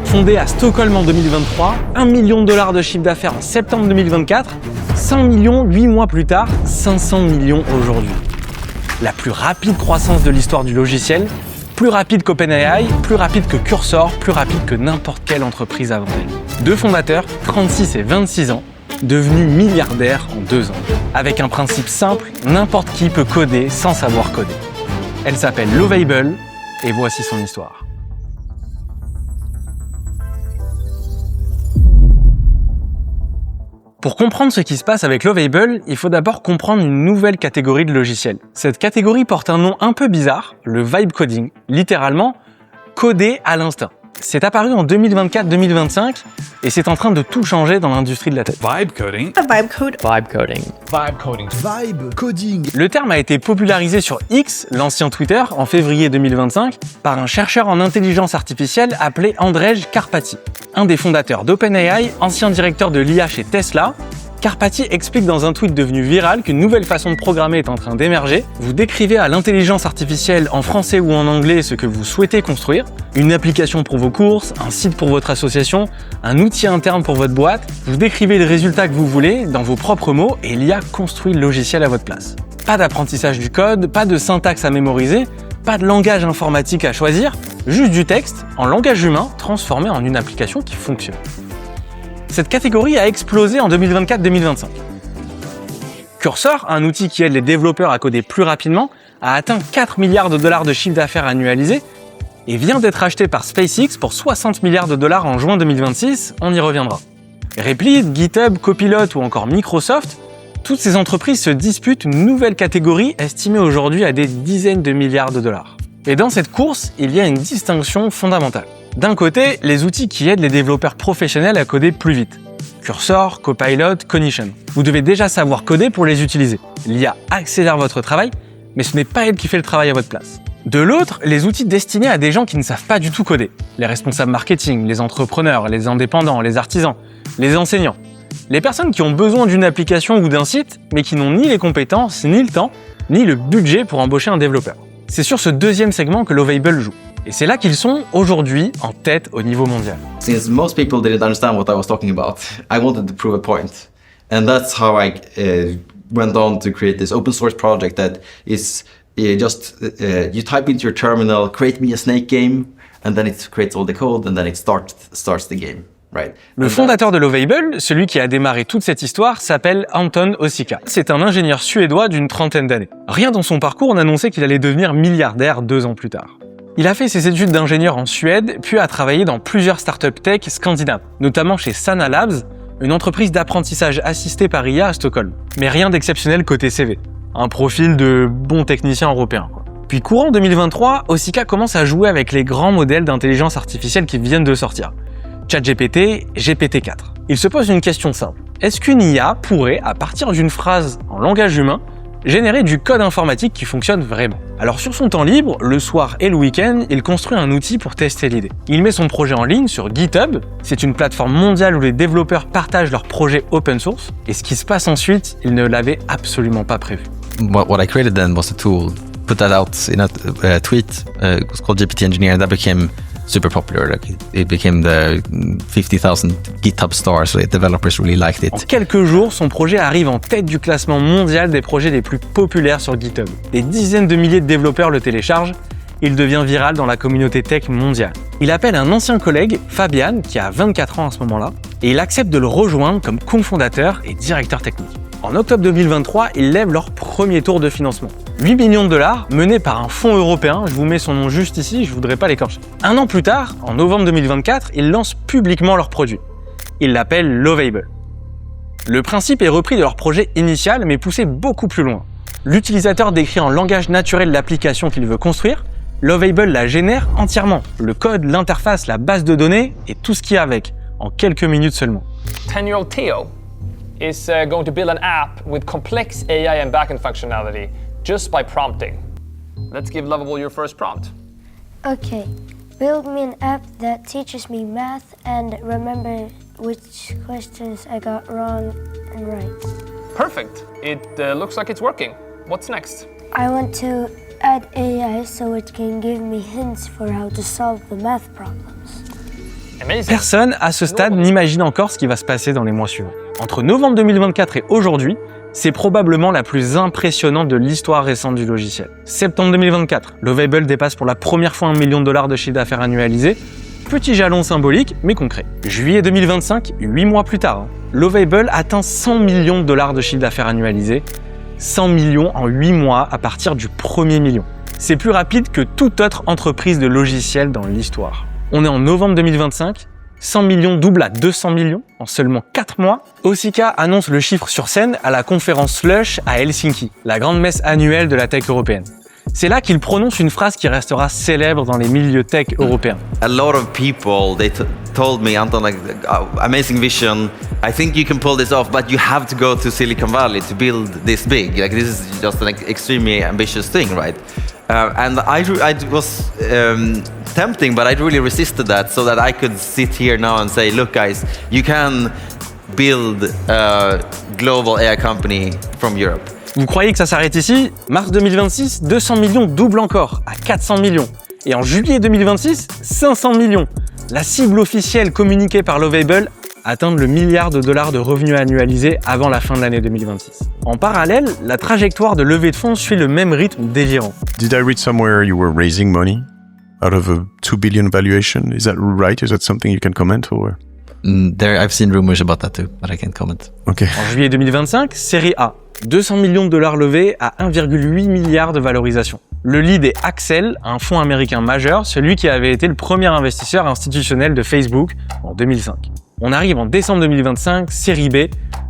Fondé à Stockholm en 2023, 1 million de dollars de chiffre d'affaires en septembre 2024, 100 millions 8 mois plus tard, 500 millions aujourd'hui. La plus rapide croissance de l'histoire du logiciel, plus rapide qu'OpenAI, plus rapide que Cursor, plus rapide que n'importe quelle entreprise avant elle. Deux fondateurs, 36 et 26 ans, devenus milliardaires en 2 ans. Avec un principe simple, n'importe qui peut coder sans savoir coder. Elle s'appelle Lovable et voici son histoire. Pour comprendre ce qui se passe avec Lovable, il faut d'abord comprendre une nouvelle catégorie de logiciels. Cette catégorie porte un nom un peu bizarre, le vibe coding, littéralement coder à l'instinct. C'est apparu en 2024-2025 et c'est en train de tout changer dans l'industrie de la tech. Vibe coding. Vibe code. Vibe coding. Vibe coding. Vibe coding. Le terme a été popularisé sur X, l'ancien Twitter, en février 2025, par un chercheur en intelligence artificielle appelé Andrej Karpathy. Un des fondateurs d'OpenAI, ancien directeur de l'IA chez Tesla, Karpathy explique dans un tweet devenu viral qu'une nouvelle façon de programmer est en train d'émerger. Vous décrivez à l'intelligence artificielle en français ou en anglais ce que vous souhaitez construire, une application pour vos courses, un site pour votre association, un outil interne pour votre boîte. Vous décrivez le résultat que vous voulez dans vos propres mots et l'IA construit le logiciel à votre place. Pas d'apprentissage du code, pas de syntaxe à mémoriser, pas de langage informatique à choisir, juste du texte en langage humain transformé en une application qui fonctionne. Cette catégorie a explosé en 2024-2025. Cursor, un outil qui aide les développeurs à coder plus rapidement, a atteint 4 milliards de dollars de chiffre d'affaires annualisé et vient d'être acheté par SpaceX pour 60 milliards de dollars en juin 2026, on y reviendra. Replit, GitHub, Copilot ou encore Microsoft, toutes ces entreprises se disputent une nouvelle catégorie estimée aujourd'hui à des dizaines de milliards de dollars. Et dans cette course, il y a une distinction fondamentale. D'un côté, les outils qui aident les développeurs professionnels à coder plus vite. Cursor, Copilot, Cognition. Vous devez déjà savoir coder pour les utiliser. L'IA accélère votre travail, mais ce n'est pas elle qui fait le travail à votre place. De l'autre, les outils destinés à des gens qui ne savent pas du tout coder. Les responsables marketing, les entrepreneurs, les indépendants, les artisans, les enseignants. Les personnes qui ont besoin d'une application ou d'un site, mais qui n'ont ni les compétences, ni le temps, ni le budget pour embaucher un développeur. C'est sur ce deuxième segment que Lovable joue. Et c'est là qu'ils sont aujourd'hui en tête au niveau mondial. Since most people didn't understand what I was talking about, I wanted to prove a point. And that's how I went on to create this open source project that is you type into your terminal, create me a snake game, and then it creates all the code, and then it starts the game. Right. Le fondateur de Lovable, celui qui a démarré toute cette histoire, s'appelle Anton Osika. C'est un ingénieur suédois d'une trentaine d'années. Rien dans son parcours n'annonçait qu'il allait devenir milliardaire 2 ans plus tard. Il a fait ses études d'ingénieur en Suède, puis a travaillé dans plusieurs startups tech scandinaves, notamment chez Sana Labs, une entreprise d'apprentissage assisté par IA à Stockholm. Mais rien d'exceptionnel côté CV. Un profil de bon technicien européen, quoi. Puis courant 2023, Osika commence à jouer avec les grands modèles d'intelligence artificielle qui viennent de sortir. ChatGPT, GPT-4. Il se pose une question simple. Est-ce qu'une IA pourrait, à partir d'une phrase en langage humain, générer du code informatique qui fonctionne vraiment? Alors sur son temps libre, le soir et le week-end, il construit un outil pour tester l'idée. Il met son projet en ligne sur GitHub, c'est une plateforme mondiale où les développeurs partagent leurs projets open source, et ce qui se passe ensuite, il ne l'avait absolument pas prévu. What I created then was a tool, put that out in a tweet, it was called GPT Engineer, and that became super popular. Like it became the 50,000 GitHub stars, so the developers really liked it. En quelques jours, son projet arrive en tête du classement mondial des projets les plus populaires sur GitHub. Des dizaines de milliers de développeurs le téléchargent. Il devient viral dans la communauté tech mondiale. Il appelle un ancien collègue, Fabian, qui a 24 ans à ce moment-là, et il accepte de le rejoindre comme cofondateur et directeur technique. En octobre 2023, ils lèvent leur premier tour de financement. 8 millions de dollars menés par un fonds européen, je vous mets son nom juste ici, je voudrais pas l'écorcher. Un an plus tard, en novembre 2024, ils lancent publiquement leur produit. Ils l'appellent Lovable. Le principe est repris de leur projet initial, mais poussé beaucoup plus loin. L'utilisateur décrit en langage naturel l'application qu'il veut construire, Lovable la génère entièrement. Le code, l'interface, la base de données et tout ce qui est avec, en quelques minutes seulement. 10-year-old Theo is going to build an app with complex AI and backend functionality just by prompting. Let's give Lovable your first prompt. Okay, build me an app that teaches me math and remember which questions I got wrong and right. Perfect. It looks like it's working. What's next? I want to add AI so it can give me hints for how to solve the math problems. Amazing. Personne, à ce stade, n'imagine encore ce qui va se passer dans les mois suivants. Entre novembre 2024 et aujourd'hui, c'est probablement la plus impressionnante de l'histoire récente du logiciel. Septembre 2024, Lovable dépasse pour la première fois $1 million de chiffre d'affaires annualisé. Petit jalon symbolique, mais concret. Juillet 2025, 8 mois plus tard, Lovable atteint $100 millions de chiffre d'affaires annualisé. 100 millions en 8 mois à partir du premier million. C'est plus rapide que toute autre entreprise de logiciels dans l'histoire. On est en novembre 2025, 100 millions double à 200 millions en seulement 4 mois. Osika annonce le chiffre sur scène à la conférence Slush à Helsinki, la grande messe annuelle de la tech européenne. C'est là qu'il prononce une phrase qui restera célèbre dans les milieux tech européens. A lot of people, they told me, Anton, like, amazing vision. I think you can pull this off, but you have to go to Silicon Valley to build this big. Like, this is just an extremely ambitious thing, right? And I was tempting, but I really resisted that so that I could sit here now and say, look, guys, you can build a global AI company from Europe. Vous croyez que ça s'arrête ici? Mars 2026, 200 millions double encore à 400 millions. Et en juillet 2026, 500 millions. La cible officielle communiquée par Lovable, atteindre le $1 milliard de revenus annualisés avant la fin de l'année 2026. En parallèle, la trajectoire de levée de fonds suit le même rythme délirant. Did I read somewhere you were raising money out of a $2 billion valuation? Is that right? Is that something you can comment or? I've seen rumors about that too, but I can't comment. Okay. En juillet 2025, série A, 200 millions de dollars levés à 1,8 milliard de valorisation. Le lead est Accel, un fonds américain majeur, celui qui avait été le premier investisseur institutionnel de Facebook en 2005. On arrive en décembre 2025, série B,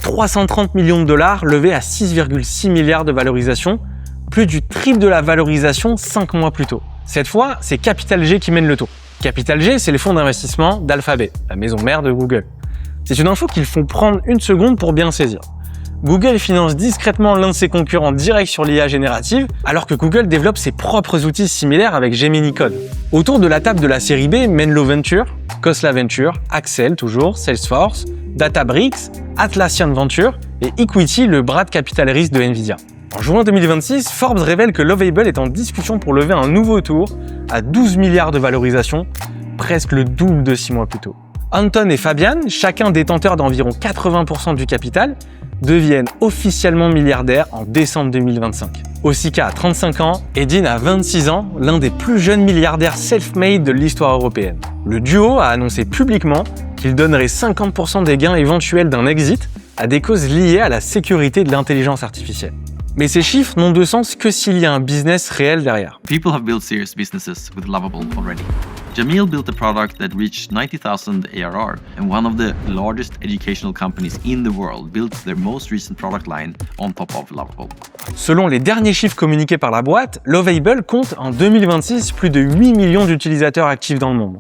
330 millions de dollars levés à 6,6 milliards de valorisation, plus du triple de la valorisation 5 mois plus tôt. Cette fois, c'est Capital G qui mène le tour. Capital G, c'est les fonds d'investissement d'Alphabet, la maison mère de Google. C'est une info qu'il faut prendre une seconde pour bien saisir. Google finance discrètement l'un de ses concurrents direct sur l'IA générative, alors que Google développe ses propres outils similaires avec Gemini Code. Autour de la table de la série B, Menlo Venture, Khosla Venture, Accel toujours, Salesforce, Databricks, Atlassian Venture et Equity, le bras de capital risque de Nvidia. En juin 2026, Forbes révèle que Lovable est en discussion pour lever un nouveau tour à 12 milliards de valorisation, presque le double de 6 mois plus tôt. Anton et Fabian, chacun détenteur d'environ 80% du capital, deviennent officiellement milliardaires en décembre 2025. Osika a 35 ans et Dean a 26 ans, l'un des plus jeunes milliardaires self-made de l'histoire européenne. Le duo a annoncé publiquement qu'il donnerait 50% des gains éventuels d'un exit à des causes liées à la sécurité de l'intelligence artificielle. Mais ces chiffres n'ont de sens que s'il y a un business réel derrière. People have built serious businesses with Lovable already. Jamil built a product that reached 90,000 ARR, and one of the largest educational companies in the world built their most recent product line on top of Lovable. Selon les derniers chiffres communiqués par la boîte, Lovable compte en 2026 plus de 8 millions d'utilisateurs actifs dans le monde.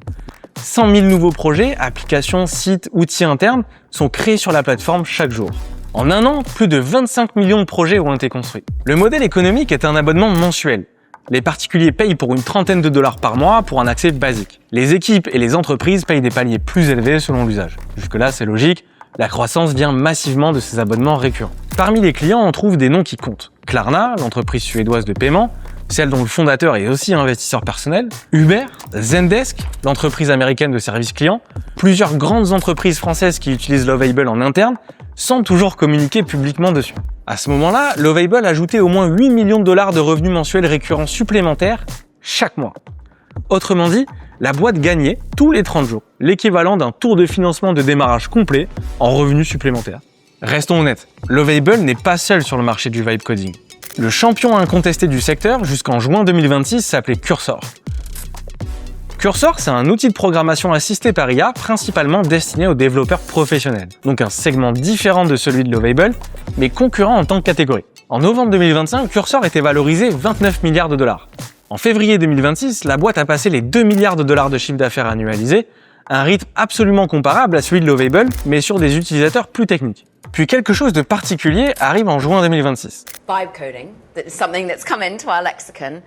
100 000 nouveaux projets, applications, sites, outils internes sont créés sur la plateforme chaque jour. En un an, plus de 25 millions de projets ont été construits. Le modèle économique est un abonnement mensuel. Les particuliers payent pour une trentaine de dollars par mois pour un accès basique. Les équipes et les entreprises payent des paliers plus élevés selon l'usage. Jusque-là, c'est logique, la croissance vient massivement de ces abonnements récurrents. Parmi les clients, on trouve des noms qui comptent. Klarna, l'entreprise suédoise de paiement, celle dont le fondateur est aussi investisseur personnel, Uber, Zendesk, l'entreprise américaine de services clients, plusieurs grandes entreprises françaises qui utilisent Lovable en interne, sans toujours communiquer publiquement dessus. À ce moment-là, Lovable ajoutait au moins 8 millions de dollars de revenus mensuels récurrents supplémentaires chaque mois. Autrement dit, la boîte gagnait tous les 30 jours l'équivalent d'un tour de financement de démarrage complet en revenus supplémentaires. Restons honnêtes, Lovable n'est pas seul sur le marché du vibe coding. Le champion incontesté du secteur jusqu'en juin 2026 s'appelait Cursor. Cursor, c'est un outil de programmation assisté par IA principalement destiné aux développeurs professionnels, donc un segment différent de celui de Lovable, mais concurrent en tant que catégorie. En novembre 2025, Cursor était valorisé 29 milliards de dollars. En février 2026, la boîte a passé les 2 milliards de dollars de chiffre d'affaires annualisé, un rythme absolument comparable à celui de Lovable, mais sur des utilisateurs plus techniques. Puis quelque chose de particulier arrive en juin 2026. Vibe coding, that is something that's come into our lexicon.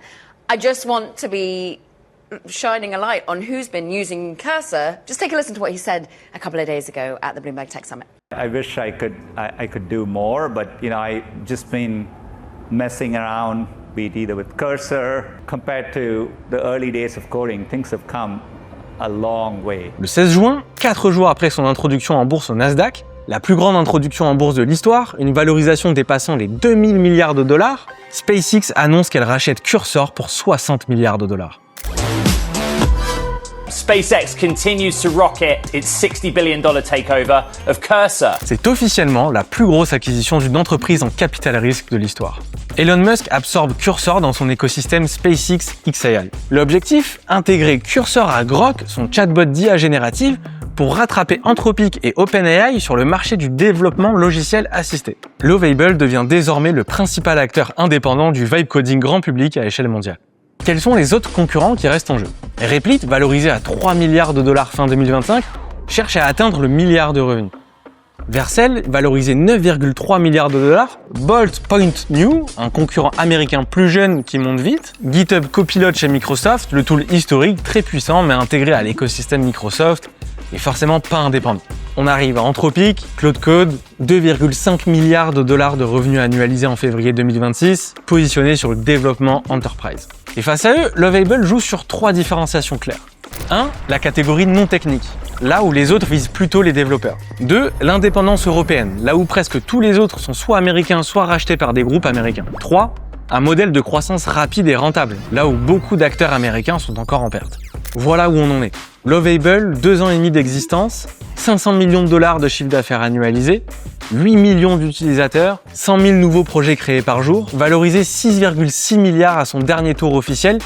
I just want to be shining a light on who's been using Cursor. Just take a listen to what he said a couple of days ago at the Bloomberg Tech Summit. I wish I could do more, but I've just been messing around, be it either with Cursor. Compared to the early days of coding, things have come a long way. Le 16 juin, 4 jours après son introduction en bourse au Nasdaq, la plus grande introduction en bourse de l'histoire, une valorisation dépassant les 2000 milliards de dollars, SpaceX annonce qu'elle rachète Cursor pour 60 milliards de dollars. SpaceX continues to rocket its $60 billion takeover of Cursor. C'est officiellement la plus grosse acquisition d'une entreprise en capital risque de l'histoire. Elon Musk absorbe Cursor dans son écosystème SpaceX XAI. L'objectif, intégrer Cursor à Grok, son chatbot d'IA générative, pour rattraper Anthropic et OpenAI sur le marché du développement logiciel assisté. Lovable devient désormais le principal acteur indépendant du vibe coding grand public à échelle mondiale. Quels sont les autres concurrents qui restent en jeu? Replit, valorisé à 3 milliards de dollars fin 2025, cherche à atteindre le milliard de revenus. Vercel, valorisé 9,3 milliards de dollars. Bolt Point New, un concurrent américain plus jeune qui monte vite. GitHub Copilot chez Microsoft, le tool historique très puissant mais intégré à l'écosystème Microsoft et forcément pas indépendant. On arrive à Anthropic, Claude Code, 2,5 milliards de dollars de revenus annualisés en février 2026, positionnés sur le développement enterprise. Et face à eux, Lovable joue sur 3 différenciations claires. 1. La catégorie non technique, là où les autres visent plutôt les développeurs. 2. L'indépendance européenne, là où presque tous les autres sont soit américains, soit rachetés par des groupes américains. 3. Un modèle de croissance rapide et rentable, là où beaucoup d'acteurs américains sont encore en perte. Voilà où on en est. Lovable, 2 ans et demi d'existence, 500 millions de dollars de chiffre d'affaires annualisé, 8 millions d'utilisateurs, 100 000 nouveaux projets créés par jour, valorisé 6,6 milliards à son dernier tour officiel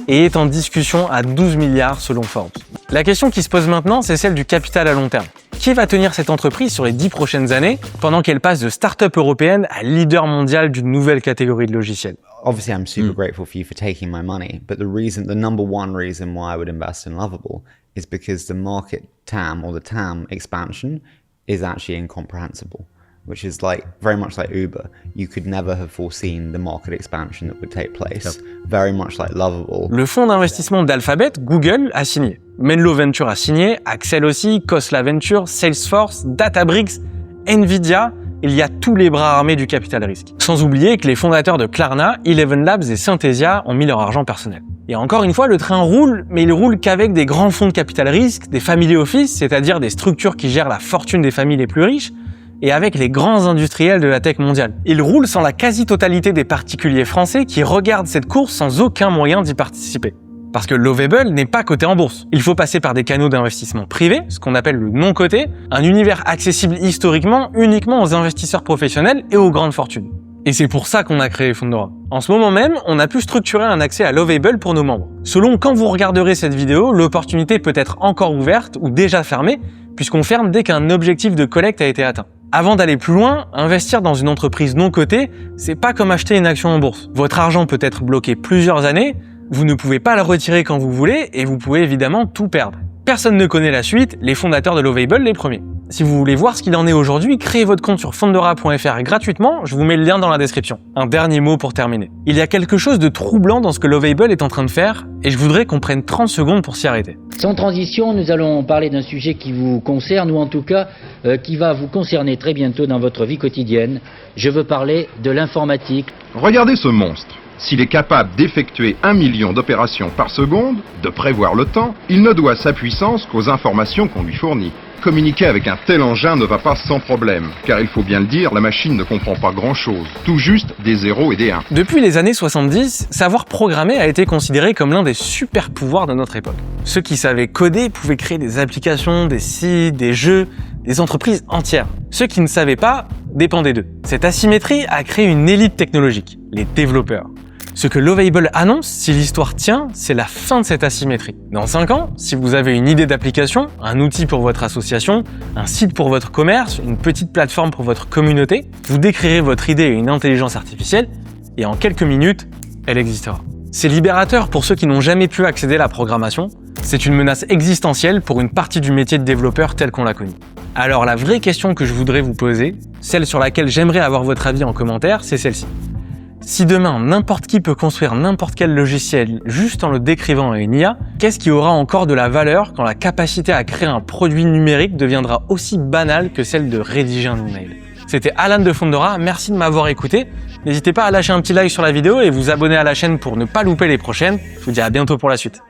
et est en discussion à 12 milliards selon Forbes. La question qui se pose maintenant, c'est celle du capital à long terme. Qui va tenir cette entreprise sur les 10 prochaines années pendant qu'elle passe de start-up européenne à leader mondial d'une nouvelle catégorie de logiciels? Obviously, I'm super grateful for you for taking my money, but the number one reason why I would invest in Lovable is because the market TAM or the TAM expansion is actually incomprehensible, which is like very much like Uber. You could never have foreseen the market expansion that would take place. Very much like Lovable. Le fonds d'investissement d'Alphabet, Google, a signé. Menlo Venture a signé, Accel aussi, Khosla Venture, Salesforce, Databricks, Nvidia. Il y a tous les bras armés du capital risque. Sans oublier que les fondateurs de Klarna, Eleven Labs et Synthesia ont mis leur argent personnel. Et encore une fois, le train roule, mais il roule qu'avec des grands fonds de capital risque, des family office, c'est-à-dire des structures qui gèrent la fortune des familles les plus riches, et avec les grands industriels de la tech mondiale. Il roule sans la quasi-totalité des particuliers français qui regardent cette course sans aucun moyen d'y participer. Parce que Lovable n'est pas coté en bourse. Il faut passer par des canaux d'investissement privés, ce qu'on appelle le non-coté, un univers accessible historiquement uniquement aux investisseurs professionnels et aux grandes fortunes. Et c'est pour ça qu'on a créé Fundora. En ce moment même, on a pu structurer un accès à Lovable pour nos membres. Selon quand vous regarderez cette vidéo, l'opportunité peut être encore ouverte ou déjà fermée, puisqu'on ferme dès qu'un objectif de collecte a été atteint. Avant d'aller plus loin, investir dans une entreprise non cotée, c'est pas comme acheter une action en bourse. Votre argent peut être bloqué plusieurs années, vous ne pouvez pas le retirer quand vous voulez et vous pouvez évidemment tout perdre. Personne ne connaît la suite, les fondateurs de Lovable les premiers. Si vous voulez voir ce qu'il en est aujourd'hui, créez votre compte sur fundora.fr gratuitement, je vous mets le lien dans la description. Un dernier mot pour terminer. Il y a quelque chose de troublant dans ce que Lovable est en train de faire et je voudrais qu'on prenne 30 secondes pour s'y arrêter. Sans transition, nous allons parler d'un sujet qui vous concerne ou en tout cas qui va vous concerner très bientôt dans votre vie quotidienne. Je veux parler de l'informatique. Regardez ce monstre. S'il est capable d'effectuer 1 million d'opérations par seconde, de prévoir le temps, il ne doit sa puissance qu'aux informations qu'on lui fournit. Communiquer avec un tel engin ne va pas sans problème, car il faut bien le dire, la machine ne comprend pas grand-chose, tout juste des 0 et des 1. Depuis les années 70, savoir programmer a été considéré comme l'un des super pouvoirs de notre époque. Ceux qui savaient coder pouvaient créer des applications, des sites, des jeux, des entreprises entières. Ceux qui ne savaient pas dépendaient d'eux. Cette asymétrie a créé une élite technologique, les développeurs. Ce que Lovable annonce, si l'histoire tient, c'est la fin de cette asymétrie. Dans 5 ans, si vous avez une idée d'application, un outil pour votre association, un site pour votre commerce, une petite plateforme pour votre communauté, vous décrirez votre idée à une intelligence artificielle et en quelques minutes, elle existera. C'est libérateur pour ceux qui n'ont jamais pu accéder à la programmation. C'est une menace existentielle pour une partie du métier de développeur tel qu'on l'a connu. Alors la vraie question que je voudrais vous poser, celle sur laquelle j'aimerais avoir votre avis en commentaire, c'est celle-ci. Si demain, n'importe qui peut construire n'importe quel logiciel juste en le décrivant à une IA, qu'est-ce qui aura encore de la valeur quand la capacité à créer un produit numérique deviendra aussi banale que celle de rédiger un email? C'était Alan de Fundora, merci de m'avoir écouté. N'hésitez pas à lâcher un petit like sur la vidéo et vous abonner à la chaîne pour ne pas louper les prochaines. Je vous dis à bientôt pour la suite.